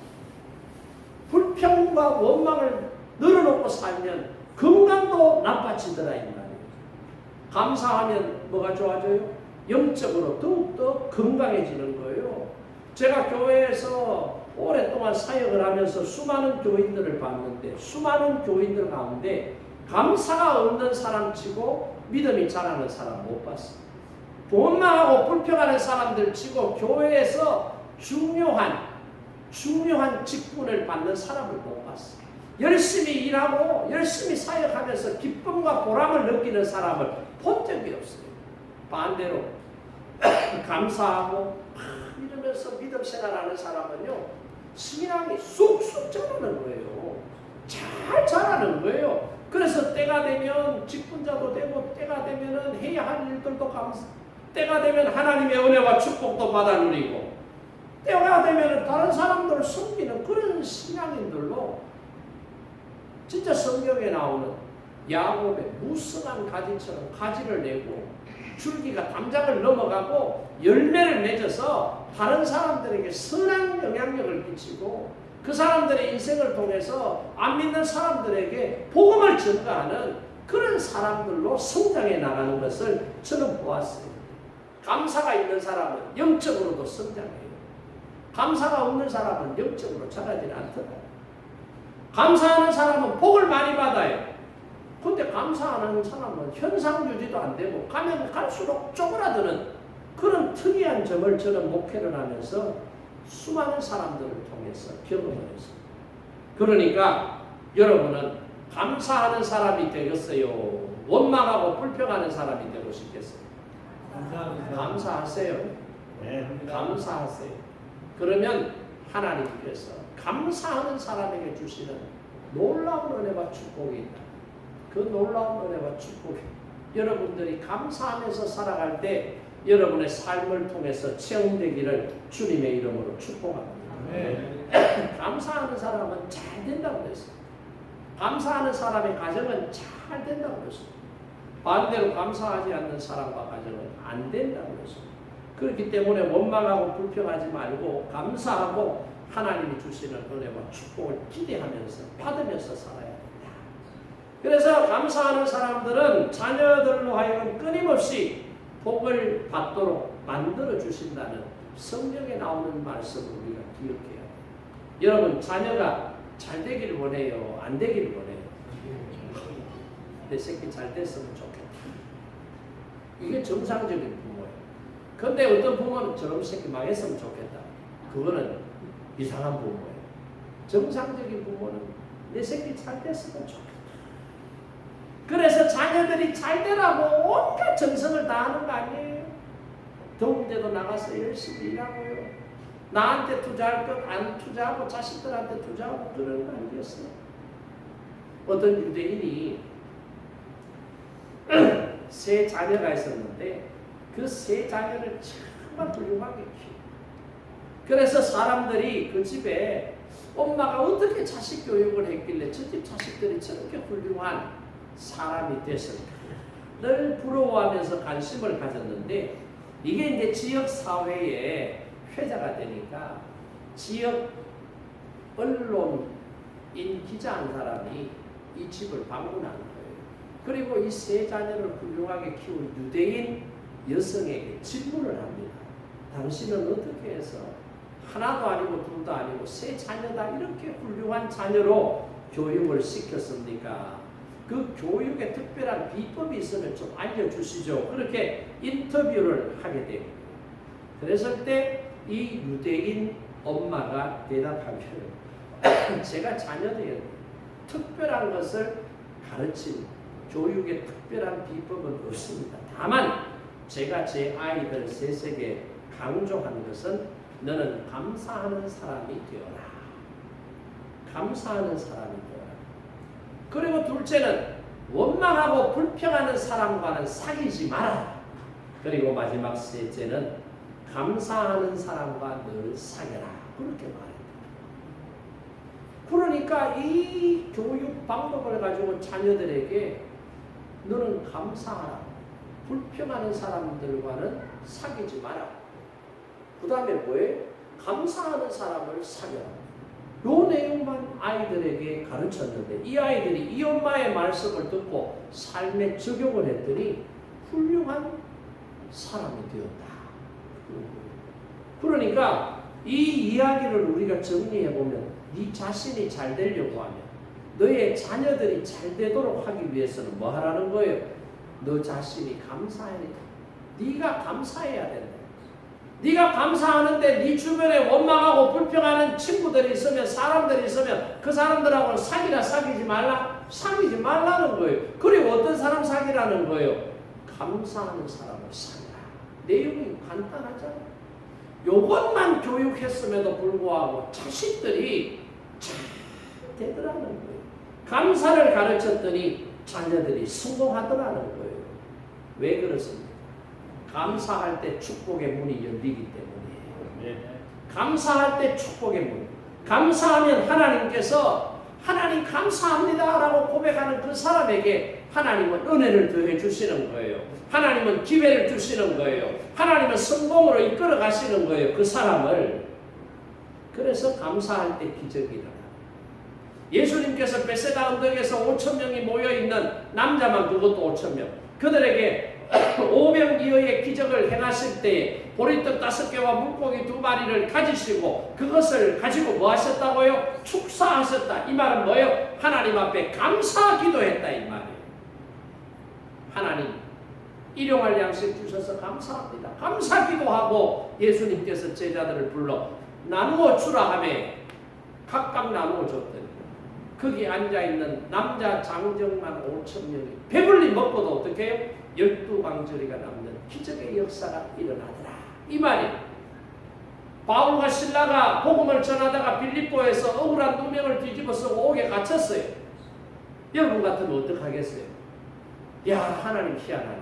불평과 원망을 늘어놓고 살면 건강도 나빠지더라 이 말이에요. 감사하면 뭐가 좋아져요? 영적으로 더욱더 건강해지는 거예요. 제가 교회에서 오랫동안 사역을 하면서 수많은 교인들을 봤는데 수많은 교인들 가운데 감사가 없는 사람 치고 믿음이 자라는 사람 못 봤어요. 원망하고 불평하는 사람들 치고 교회에서 중요한 직분을 받는 사람을 못 봤어요. 열심히 일하고 열심히 사역하면서 기쁨과 보람을 느끼는 사람을 본 적이 없어요. 반대로 감사하고 이러면서 믿음 생활하는 사람은요 신앙이 쑥쑥 자라는 거예요. 잘 자라는 거예요. 그래서 때가 되면 직분자도 되고, 때가 되면 해야 할 일들도 때가 되면 하나님의 은혜와 축복도 받아 누리고, 때가 되면 다른 사람들을 섬기는 그런 신앙인들로 진짜 성경에 나오는 야곱의 무성한 가지처럼 가지를 내고 줄기가 담장을 넘어가고 열매를 맺어서 다른 사람들에게 선한 영향력을 끼치고 그 사람들의 인생을 통해서 안 믿는 사람들에게 복음을 전가하는 그런 사람들로 성장해 나가는 것을 저는 보았어요. 감사가 있는 사람은 영적으로도 성장해요. 감사가 없는 사람은 영적으로 자라지 않더라고요. 감사하는 사람은 복을 많이 받아요. 근데 감사하는 사람은 현상 유지도 안 되고 가면 갈수록 쪼그라드는 그런 특이한 점을 저는 목회를 하면서 수많은 사람들을 통해서 경험을 했습니다. 그러니까 여러분은 감사하는 사람이 되겠어요? 원망하고 불평하는 사람이 되고 싶겠어요? 감사하세요. 네. 감사하세요. 그러면 하나님께서 감사하는 사람에게 주시는 놀라운 은혜와 축복이 있다. 그 놀라운 은혜와 축복이 여러분들이 감사하면서 살아갈 때 여러분의 삶을 통해서 체험되기를 주님의 이름으로 축복합니다. 네. 감사하는 사람은 잘 된다고 그랬어요. 감사하는 사람의 가정은 잘 된다고 그랬어요. 반대로 감사하지 않는 사람과 가정은 안 된다고 그랬어요. 그렇기 때문에 원망하고 불평하지 말고 감사하고 하나님이 주시는 은혜와 축복을 기대하면서 받으면서 살아야 됩니다. 그래서 감사하는 사람들은 자녀들로 하여금 끊임없이 복을 받도록 만들어 주신다는 성경에 나오는 말씀을 우리가 기억해야 돼요. 여러분 자녀가 잘 되기를 원해요? 안 되기를 원해요? 내 새끼 잘 됐으면 좋겠다. 이게 정상적인 부모예요. 근데 어떤 부모는 저런 새끼 망했으면 좋겠다. 그거는 이상한 부모예요. 정상적인 부모는 내 새끼 잘 됐으면 좋겠다. 그래서 자녀들이 잘 되라고 온갖 정성을 다하는 거 아니에요. 더운데도 나가서 열심히 일하고요. 나한테 투자할 것 안 투자하고 자식들한테 투자하고 그러는 거 아니겠어요? 어떤 유대인이 세 자녀가 있었는데 그 세 자녀를 정말 훌륭하게 키워. 그래서 사람들이 그 집에 엄마가 어떻게 자식 교육을 했길래 저 집 자식들이 저렇게 훌륭한 사람이 됐을까? 늘 부러워하면서 관심을 가졌는데 이게 이제 지역 사회에 회자가 되니까 지역 언론인 기자 한 사람이 이 집을 방문한 거예요. 그리고 이 세 자녀를 훌륭하게 키운 유대인 여성에게 질문을 합니다. 당신은 어떻게 해서 하나도 아니고 둘도 아니고 세 자녀다 이렇게 훌륭한 자녀로 교육을 시켰습니까? 그 교육에 특별한 비법이 있으면 좀 알려주시죠. 그렇게 인터뷰를 하게 됩니다. 그랬을 때 이 유대인 엄마가 대답하기를 제가 자녀들에게 특별한 것을 가르친 교육에 특별한 비법은 없습니다. 다만 제가 제 아이들 셋에게 강조한 것은 너는 감사하는 사람이 되어라. 감사하는 사람이 되어라. 그리고 둘째는 원망하고 불평하는 사람과는 사귀지 마라. 그리고 마지막 셋째는 감사하는 사람과 늘 사귀라. 그렇게 말합니다. 그러니까 이 교육 방법을 가지고 자녀들에게 너는 감사하라. 불평하는 사람들과는 사귀지 마라. 그 다음에 뭐예요? 감사하는 사람을 사귀라. 요 내용만 아이들에게 가르쳤는데 이 아이들이 이 엄마의 말씀을 듣고 삶에 적용을 했더니 훌륭한 사람이 되었다. 그러니까 이 이야기를 우리가 정리해보면 네 자신이 잘 되려고 하면 너의 자녀들이 잘 되도록 하기 위해서는 뭐 하라는 거예요? 너 자신이 감사해야 돼. 네가 감사해야 된다. 네가 감사하는데 네 주변에 원망하고 불평하는 친구들이 있으면 사람들이 있으면 그 사람들하고 사귀라 사귀지 말라? 사귀지 말라는 거예요. 그리고 어떤 사람 사귀라는 거예요? 감사하는 사람을 사귀라. 내용이 간단하잖아요. 요것만 교육했음에도 불구하고 자식들이 잘 되더라는 거예요. 감사를 가르쳤더니 자녀들이 성공하더라는 거예요. 왜 그렇습니까? 감사할 때 축복의 문이 열리기 때문이에요. 감사할 때 축복의 문. 감사하면 하나님께서 하나님 감사합니다 라고 고백하는 그 사람에게 하나님은 은혜를 더해 주시는 거예요. 하나님은 기회를 주시는 거예요. 하나님은 성공으로 이끌어 가시는 거예요. 그 사람을. 그래서 감사할 때 기적이 일어나요. 예수님께서 베세다 언덕에서 5,000명이 모여있는 남자만 그것도 5,000명. 그들에게 오병이어의 기적을 행하실 때에 보리떡 5개와 물고기 2마리를 가지시고 그것을 가지고 뭐 하셨다고요? 축사하셨다. 이 말은 뭐예요? 하나님 앞에 감사 기도했다 이 말이에요. 하나님 일용할 양식 주셔서 감사합니다. 감사 기도하고 예수님께서 제자들을 불러 나누어 주라 하매 각각 나누어 줬더니 거기 앉아있는 남자 장정만 5,000명이 배불리 먹고도 어떻게 해요? 12광저리가 남는 기적의 역사가 일어나더라. 이 말이에요. 바울과 실라가 복음을 전하다가 빌립보에서 억울한 누명을 뒤집어서 옥에 갇혔어요. 여러분 같으면 어떡하겠어요? 야, 하나님 희한하네.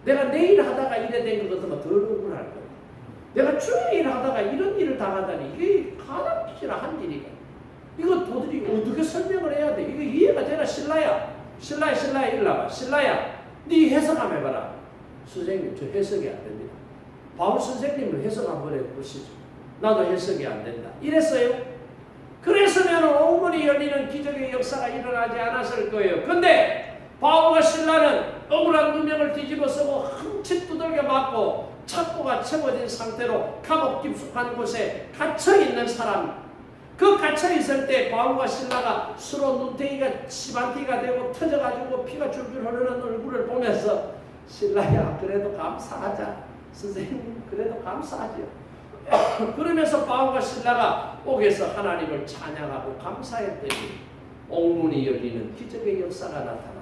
내가 내일 하다가 이래 된 것 같으면 더 억울할 거야. 내가 주일 일 하다가 이런 일을 당하다니 이게 가당키나 한 일이가. 이거 도저히 어떻게 설명을 해야 돼? 이거 이해가 되나? 신라야 일로 와봐. 신라야 네 해석 한번 해봐라. 선생님 저 해석이 안 됩니다. 바울 선생님을 해석 한번 해보시죠. 나도 해석이 안 된다. 이랬어요. 그랬으면 온문이 열리는 기적의 역사가 일어나지 않았을 거예요. 근데 바울과 신라는 억울한 누명을 뒤집어 쓰고 흠칫 두들겨 맞고 착고가 채워진 상태로 감옥 깊숙한 곳에 갇혀있는 사람. 그 갇혀있을 때 바울과 신라가 서로 눈탱이가 시반티가 되고 터져가지고 피가 줄줄 흐르는 얼굴을 보면서 신라야 그래도 감사하자. 선생님 그래도 감사하죠. 그러면서 바울과 신라가 옥에서 하나님을 찬양하고 감사했더니 옥문이 열리는 기적의 역사가 나타나고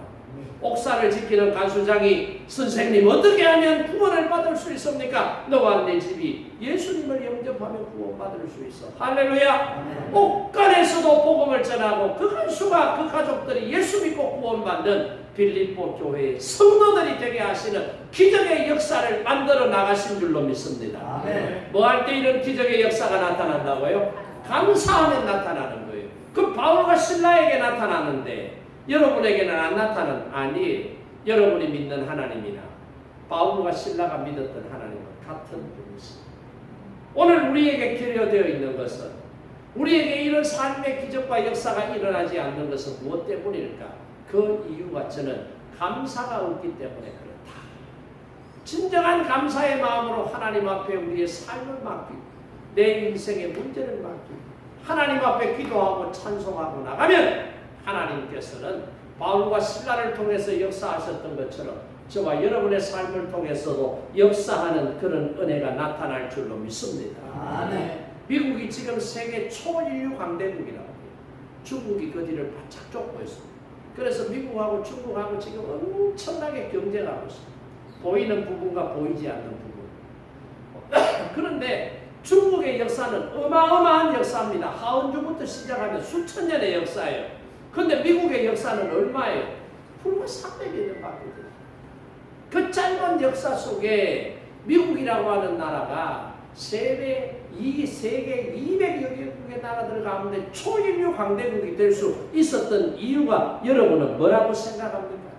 옥사를 지키는 간수장이 선생님 어떻게 하면 구원을 받을 수 있습니까? 너와 내 집이 예수님을 영접하면 구원받을 수 있어. 할렐루야. 옥간에서도 복음을 전하고 그 간수가 그 가족들이 예수 믿고 구원받는 빌립보 교회의 성도들이 되게 하시는 기적의 역사를 만들어 나가신 줄로 믿습니다. 뭐 할 때 이런 기적의 역사가 나타난다고요? 감사하면 나타나는 거예요. 그 바울과 신라에게 나타나는데 여러분에게는 안 나타나는 아니 여러분이 믿는 하나님이나 바울과 신라가 믿었던 하나님과 같은 분이십니다. 오늘 우리에게 기여되어 있는 것은 우리에게 이런 삶의 기적과 역사가 일어나지 않는 것은 무엇 때문일까? 그 이유가 저는 감사가 없기 때문에 그렇다. 진정한 감사의 마음으로 하나님 앞에 우리의 삶을 맡기고 내 인생의 문제를 맡기고 하나님 앞에 기도하고 찬송하고 나가면 하나님께서는 바울과 신라를 통해서 역사하셨던 것처럼 저와 여러분의 삶을 통해서도 역사하는 그런 은혜가 나타날 줄로 믿습니다. 미국이 지금 세계 초인류 강대국이라고 해요. 중국이 그 뒤를 바짝 쫓고 있습니다. 그래서 미국하고 중국하고 지금 엄청나게 경쟁하고 있습니다. 보이는 부분과 보이지 않는 부분. 그런데 중국의 역사는 어마어마한 역사입니다. 하원주부터 시작하면 수천 년의 역사예요. 그런데 미국의 역사는 얼마예요? 불과 300여 년밖에 돼요. 그 짧은 역사 속에 미국이라고 하는 나라가 세계 200여 개국의 나라들 가운데 초인류 강대국이 될 수 있었던 이유가 여러분은 뭐라고 생각합니까?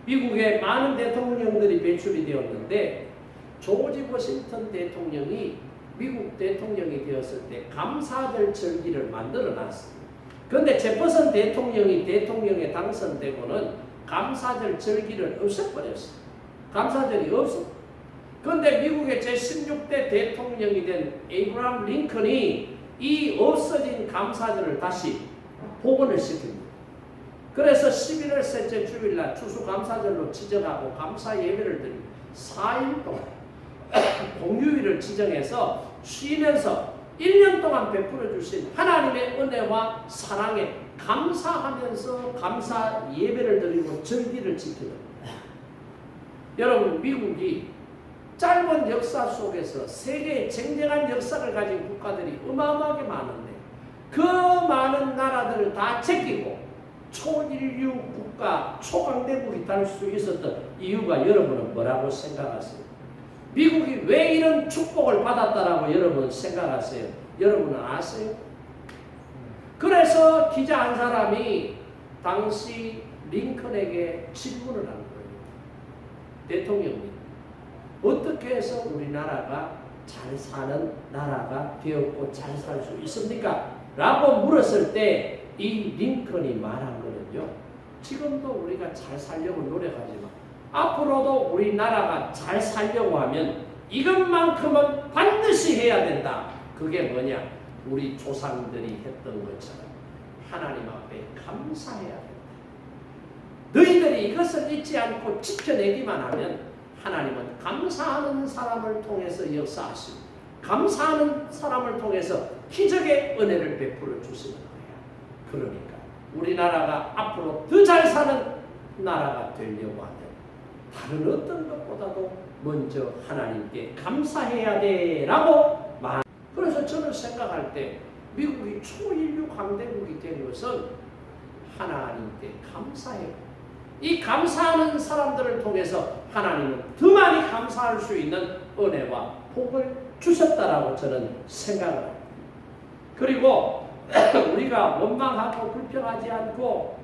미국에 많은 대통령들이 배출이 되었는데 조지 워싱턴 대통령이 미국 대통령이 되었을 때 감사절 절기를 만들어 놨습니다. 그런데 제퍼슨 대통령이 대통령에 당선되고는 감사절 절기를 없애버렸어요. 감사절이 없어. 그런데 미국의 제16대 대통령이 된 에이브라함 링컨이 이 없어진 감사절을 다시 복원을 시킵니다. 그래서 11월 셋째 주일날 추수감사절로 지정하고 감사 예배를 드리고 4일 동안 공휴일을 지정해서 쉬면서 1년 동안 베풀어 주신 하나님의 은혜와 사랑에 감사하면서 감사 예배를 드리고 절기를 지키는 거예요. 여러분 미국이 짧은 역사 속에서 세계의 쟁쟁한 역사를 가진 국가들이 어마어마하게 많은데 그 많은 나라들을 다 제끼고 초인류 국가, 초강대국이 될 수 있었던 이유가 여러분은 뭐라고 생각하세요? 미국이 왜 이런 축복을 받았다라고 여러분 생각하세요? 여러분은 아세요? 그래서 기자 한 사람이 당시 링컨에게 질문을 한 거예요. 대통령님, 어떻게 해서 우리나라가 잘 사는 나라가 되었고 잘 살 수 있습니까? 라고 물었을 때 이 링컨이 말한 거는요, 지금도 우리가 잘 살려고 노력하지만 앞으로도 우리나라가 잘 살려고 하면 이것만큼은 반드시 해야 된다. 그게 뭐냐? 우리 조상들이 했던 것처럼 하나님 앞에 감사해야 된다. 너희들이 이것을 잊지 않고 지켜내기만 하면 하나님은 감사하는 사람을 통해서 역사하시고 감사하는 사람을 통해서 기적의 은혜를 베풀어 주시는 거야. 그러니까 우리나라가 앞으로 더 잘 사는 나라가 되려고 하면 다른 어떤 것보다도 먼저 하나님께 감사해야 돼라고 말. 그래서 저는 생각할 때 미국이 초인류 강대국이 된 것은 하나님께 감사해요. 이 감사하는 사람들을 통해서 하나님은 더 많이 감사할 수 있는 은혜와 복을 주셨다라고 저는 생각을 합니다. 그리고 우리가 원망하고 불평하지 않고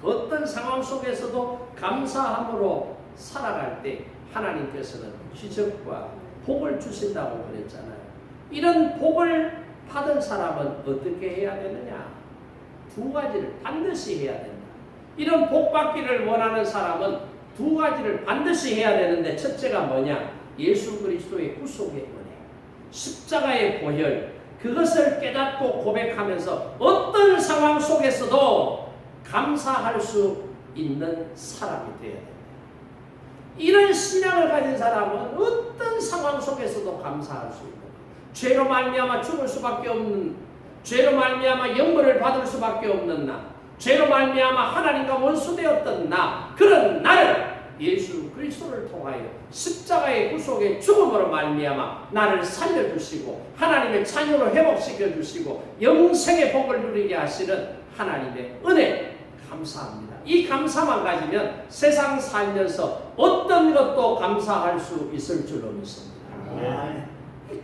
어떤 상황 속에서도 감사함으로 살아갈 때 하나님께서는 기적과 복을 주신다고 그랬잖아요. 이런 복을 받은 사람은 어떻게 해야 되느냐? 두 가지를 반드시 해야 된다. 이런 복 받기를 원하는 사람은 두 가지를 반드시 해야 되는데 첫째가 뭐냐? 예수 그리스도의 구속의 은혜, 십자가의 보혈, 그것을 깨닫고 고백하면서 어떤 상황 속에서도 감사할 수 있는 사람이 되어야 됩니다. 이런 신앙을 가진 사람은 어떤 상황 속에서도 감사할 수 있는 거예요. 죄로 말미암아 죽을 수밖에 없는, 죄로 말미암아 영벌을 받을 수밖에 없는 나, 죄로 말미암아 하나님과 원수되었던 나, 그런 나를 예수 그리스도를 통하여 십자가의 구속의 죽음으로 말미암아 나를 살려주시고 하나님의 자녀로 회복시켜주시고 영생의 복을 누리게 하시는 하나님의 은혜 감사합니다. 이 감사만 가지면 세상 살면서 어떤 것도 감사할 수 있을 줄로 믿습니다.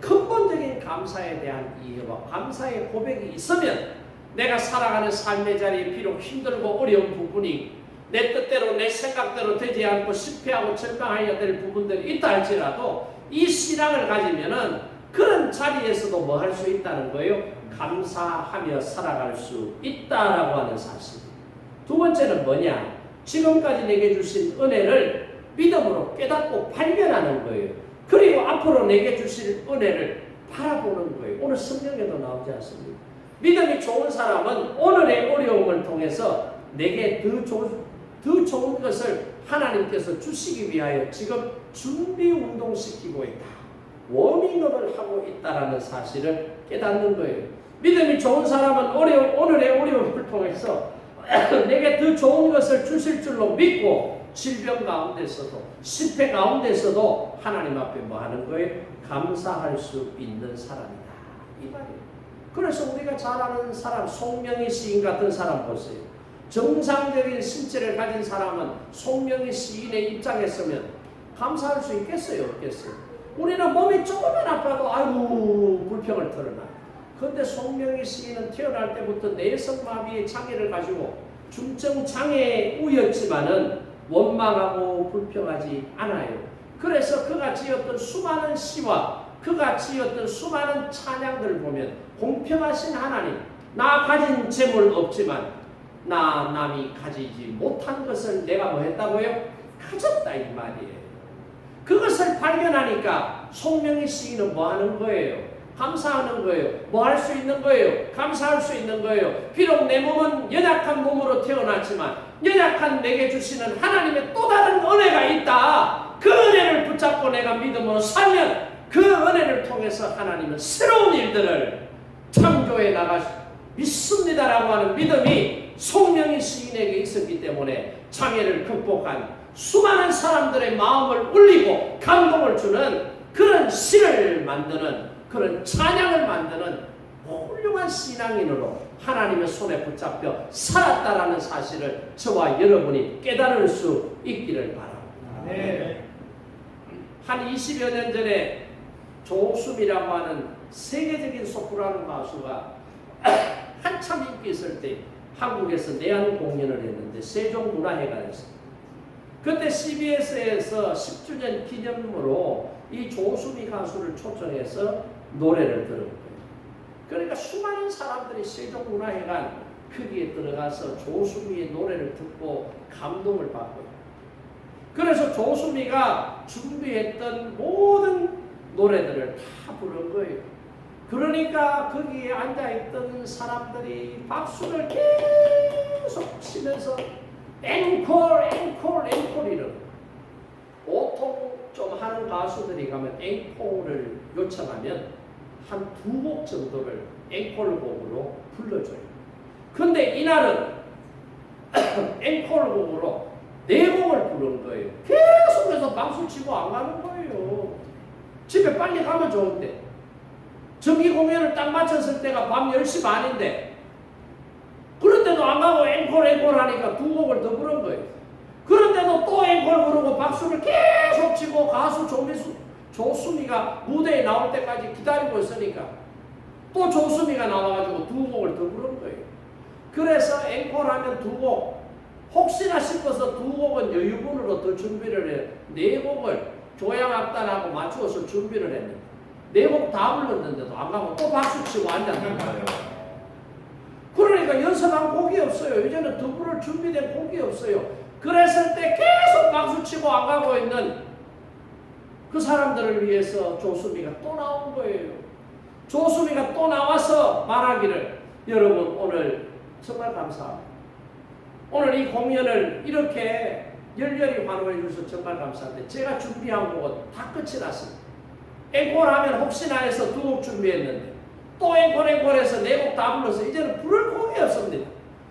근본적인 감사에 대한 이해와 감사의 고백이 있으면 내가 살아가는 삶의 자리에 비록 힘들고 어려운 부분이 내 뜻대로 내 생각대로 되지 않고 실패하고 절망해야 될 부분들이 있다 할지라도 이 신앙을 가지면은 그런 자리에서도 뭐 할 수 있다는 거예요? 감사하며 살아갈 수 있다라고 하는 사실. 두 번째는 뭐냐? 지금까지 내게 주신 은혜를 믿음으로 깨닫고 발견하는 거예요. 그리고 앞으로 내게 주실 은혜를 바라보는 거예요. 오늘 성경에도 나오지 않습니까? 믿음이 좋은 사람은 오늘의 어려움을 통해서 내게 더 좋은 것을 하나님께서 주시기 위하여 지금 준비 운동시키고 있다. 워밍업을 하고 있다라는 사실을 깨닫는 거예요. 믿음이 좋은 사람은 오늘의 어려움을 통해서 내게 더 좋은 것을 주실 줄로 믿고 질병 가운데서도 실패 가운데서도 하나님 앞에 뭐 하는 거예요? 감사할 수 있는 사람이다. 이 말이에요. 그래서 우리가 잘 아는 사람, 송명희 시인 같은 사람 보세요. 정상적인 신체를 가진 사람은 송명희 시인의 입장에 서면 감사할 수 있겠어요? 없겠어요? 우리는 몸이 조금만 아파도 아이고 불평을 털어놔. 그런데 송명희 시인은 태어날 때부터 내성마비의 장애를 가지고 중증장애우였지만은 원망하고 불평하지 않아요. 그래서 그가 지었던 수많은 시와 그가 지었던 수많은 찬양들을 보면 공평하신 하나님, 나 가진 재물 없지만 나 남이 가지지 못한 것을 내가 뭐 했다고요? 가졌다 이 말이에요. 그것을 발견하니까 송명희 시인은 뭐 하는 거예요? 감사하는 거예요. 뭐 할 수 있는 거예요? 감사할 수 있는 거예요. 비록 내 몸은 연약한 몸으로 태어났지만 연약한 내게 주시는 하나님의 또 다른 은혜가 있다. 그 은혜를 붙잡고 내가 믿음으로 살면 그 은혜를 통해서 하나님은 새로운 일들을 창조해 나가 믿습니다라고 하는 믿음이 송명희 시인에게 있었기 때문에 장애를 극복한 수많은 사람들의 마음을 울리고 감동을 주는 그런 시를 만드는 그런 찬양을 만드는 훌륭한 신앙인으로 하나님의 손에 붙잡혀 살았다라는 사실을 저와 여러분이 깨달을 수 있기를 바랍니다. 네. 한 20여 년 전에 조수미라고 하는 세계적인 소프라노 가수가 한참 인기 있을 때 한국에서 내한 공연을 했는데 세종문화회관에서 그때 CBS에서 10주년 기념으로 이 조수미 가수를 초청해서 노래를 들은 거예요. 그러니까 수많은 사람들이 세종문화회관 거기에 들어가서 조수미의 노래를 듣고 감동을 받고요. 그래서 조수미가 준비했던 모든 노래들을 다 부른 거예요. 그러니까 거기에 앉아있던 사람들이 박수를 계속 치면서 앵콜 앵콜 앵콜 이러고, 보통 좀 하는 가수들이 가면 앵콜을 요청하면 한 2곡 정도를 앵콜곡으로 불러줘요. 근데 이날은 앵콜곡으로 4곡을 부른 거예요. 계속해서 박수 치고 안 가는 거예요. 집에 빨리 가면 좋은데 정기 공연을 딱 마쳤을 때가 밤 10시 반인데 그런데도 안 가고 앵콜 하니까 2곡을 더 부른 거예요. 그런데도 또 앵콜 부르고 박수를 계속 치고 가수 조수미가 무대에 나올 때까지 기다리고 있으니까 또 조수미가 나와가지고 2곡을 더 부른 거예요. 그래서 앵콜하면 2곡, 혹시나 싶어서 2곡은 여유분으로 더 준비를 해요. 4곡을 조양악단하고 맞추어서 준비를 했는데 4곡 다 불렀는데도 안 가고 또 박수치고 앉았는 거예요. 그러니까 연습한 곡이 없어요. 이제는 더 부를 준비된 곡이 없어요. 그랬을 때 계속 박수치고 안 가고 있는 그 사람들을 위해서 조수미가 또 나온 거예요. 조수미가 또 나와서 말하기를, 여러분 오늘 정말 감사합니다. 오늘 이 공연을 이렇게 열렬히 환호해 주셔서 정말 감사한데 제가 준비한 곡은 다 끝이 났습니다. 앵콜하면 혹시나 해서 2곡 준비했는데 또 앵콜해서 4곡 다 불러서 이제는 부를 곡이 없습니다.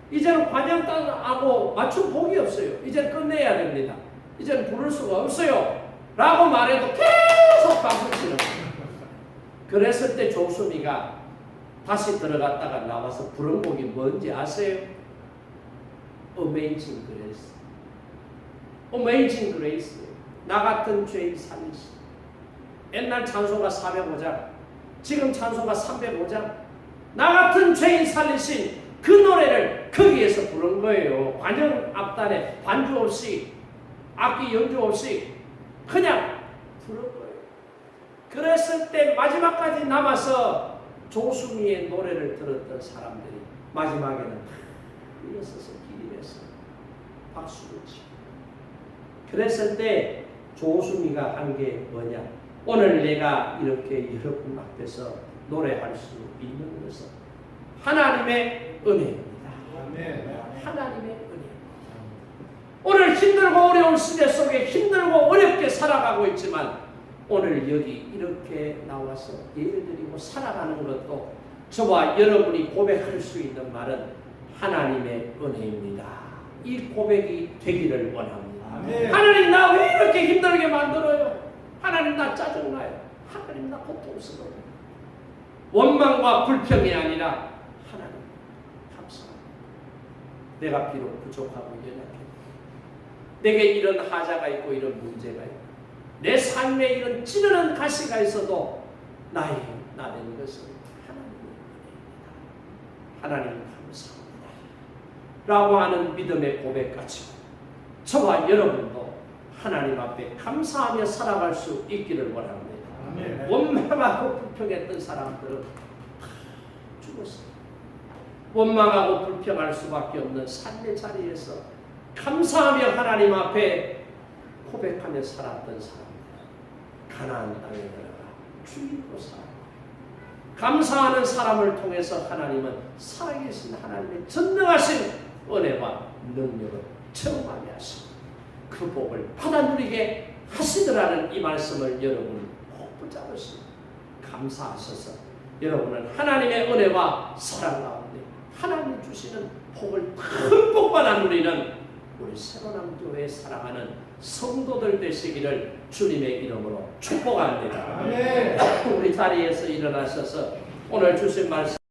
이제는 관양단하고 맞춘 곡이 없어요. 이제는 끝내야 됩니다. 이제는 부를 수가 없어요. 라고 말해도 계속 박수치는 거예요. 그랬을 때 조수미가 다시 들어갔다가 나와서 부른 곡이 뭔지 아세요? Amazing Grace. Amazing Grace. 나 같은 죄인 살리시. 옛날 찬송가 405장, 지금 찬송가 305장. 나 같은 죄인 살리신 그 노래를 거기에서 부른 거예요. 관현 악단에 반주 없이, 악기 연주 없이 그냥 부른 거예요. 그랬을 때 마지막까지 남아서 조수미의 노래를 들었던 사람들이 마지막에는 일어서서 기립해서 박수를 치고, 그랬을 때 조수미가 한 게 뭐냐? 오늘 내가 이렇게 여러분 앞에서 노래할 수 있는 것은 하나님의 은혜입니다. 하나님의 은혜. 오늘 힘들고 어려운 시대 속에 힘들고 어렵게 살아가고 있지만 오늘 여기 이렇게 나와서 예배드리고 살아가는 것도 저와 여러분이 고백할 수 있는 말은 하나님의 은혜입니다. 이 고백이 되기를 원합니다. 아멘. 하나님 나 왜 이렇게 힘들게 만들어요? 하나님 나 짜증나요. 하나님 나 고통스러워요. 원망과 불평이 아니라 하나님 감사합니다. 내가 비록 부족하고 연약해, 내게 이런 하자가 있고 이런 문제가 있고 내 삶에 이런 찌르는 가시가 있어도 나의 나된 것은 하나님의 은혜입니다. 하나님 감사합니다. 라고 하는 믿음의 고백 가지고 저와 여러분도 하나님 앞에 감사하며 살아갈 수 있기를 원합니다. 아멘. 원망하고 불평했던 사람들은 다 죽었어요. 원망하고 불평할 수밖에 없는 삶의 자리에서 감사하며 하나님 앞에 고백하며 살았던 사람들, 가나안 땅에 들어가 주인으로 살아가고, 감사하는 사람을 통해서 하나님은 살아계신 하나님의 전능하신 은혜와 능력을 체험하게 하시고 그 복을 받아 누리게 하시더라는 이 말씀을 여러분 꼭 붙잡으시고 감사하셔서 여러분은 하나님의 은혜와 사랑 가운데 하나님이 주시는 복을 큰 복 받아 누리는 우리 새로남교회에 사랑하는 성도들 되시기를 주님의 이름으로 축복합니다. 아멘. 우리 자리에서 일어나셔서 오늘 주신 말씀